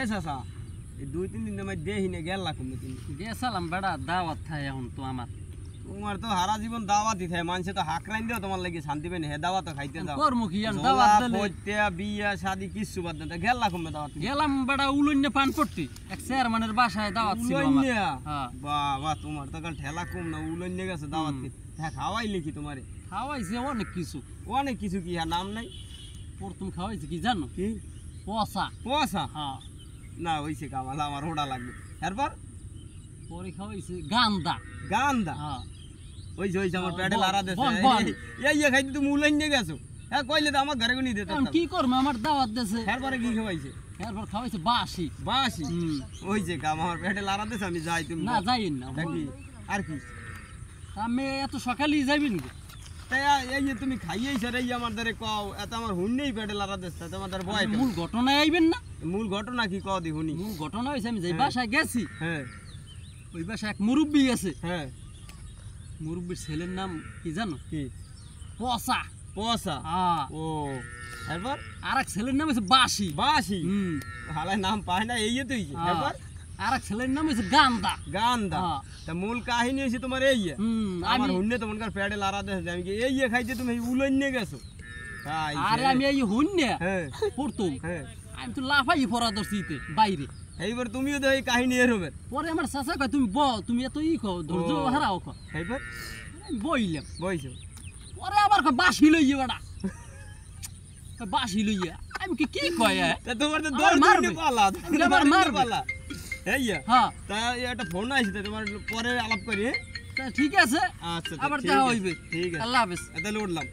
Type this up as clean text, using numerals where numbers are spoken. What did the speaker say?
চাচা এই 2-3 দিন আমি দেহি না গেল লাকুম তুমি গেছালাম বেড়া দাওয়াত থাই এখন তো আমার তোমার তো সারা জীবন দাওয়াতই থাকে মানুষে তো হাক রাইন দিও তোমার লাগি শান্তি পাই না হে দাওয়াত খাইতে দাও কর্ম কি আর দাওয়াত দিলে হইতে বিয়া শাদি কিছু বাদ না গেল লাকুম দাওয়াত গেলাম বেড়া উলন্য পান পড়তি এক চেয়ারম্যানের বাসায় দাওয়াত ছিল আমার হ্যাঁ বাবা তোমার তো কাল ঠেলা কম না উলন্য গেছে দাওয়াত হ্যাঁ খাওয়াইলে কি তোমারে খাওয়াইছে অনেক কিছু কি আর নাম নাই প্রথম খাওয়াইছে কি জানো কি পয়সা হ্যাঁ না হইছে কামাল আমার ওটা লাগবে এরপর পরে খাওয়াইছে গান্দা হ্যাঁ হইছে আমার পেটে লারা দেছে এই খাইতে তুমি উলন্য গেছো হ্যাঁ কইলে তো আমার ঘরে কোনি দিতে কি করব আমার দাওয়াত দেছে এরপরে কি খাওয়াইছে এরপর খাওয়াইছে বাসি হইছে কাম আমার পেটে লারা দেছে আমি যাই তুমি না যাইন না কি আর কি আমি এত সকালেই যাইবেন তাই এই যে তুমি খাইয়েছো রে আমার ধরে কও এত আমার হুন্নেই পেটে লারা দেছে তোমার ধরে ভয় মূল ঘটনায় আইবেন না মূল ঘটনা কি কও দি হুনি মূল ঘটনা হইছে আমি যাই বাসায় গেছি হ্যাঁ ওই বাসায় এক মুরব্বি আছে হ্যাঁ মুরব্বির ছেলের নাম কি জানো কি পয়সা হ্যাঁ ও এরপর আরেক ছেলের নাম হইছে বাসি হালাই নাম পায় না এই তো এরপর আরেক ছেলের নাম হইছে গান্দা তা মূল কাহিনী হইছে তোমার এই আমার হুন্নে তোমার পেটে লারা দেছে আমি কি এই খাইতে তুমি উলন্য গেছো আরে আমি এই হুন্নে পড়তুম আমি তো লাফাই পড়া দর্শিতে বাইরে এইবার তুমিও তো এই কাহিনী এরবে পরে আমার চাচা কয় তুমি তুমি এত কও ধৈর্য হারাও কও এইবার বইছো পরে আবার কয় বাসি লইয়ে বেড়া বাসি লইয়া আমি কি কয় তা তোমার তো দৌড় মারবে পালা আবার মারবে এইয়া হ্যাঁ তা একটা ফোন আইছে তোমার পরে আলাপ করি ঠিক আছে আচ্ছা আবার দেখা হইবে ঠিক আছে আল্লাহ হাফেজ তাহলে উঠলাম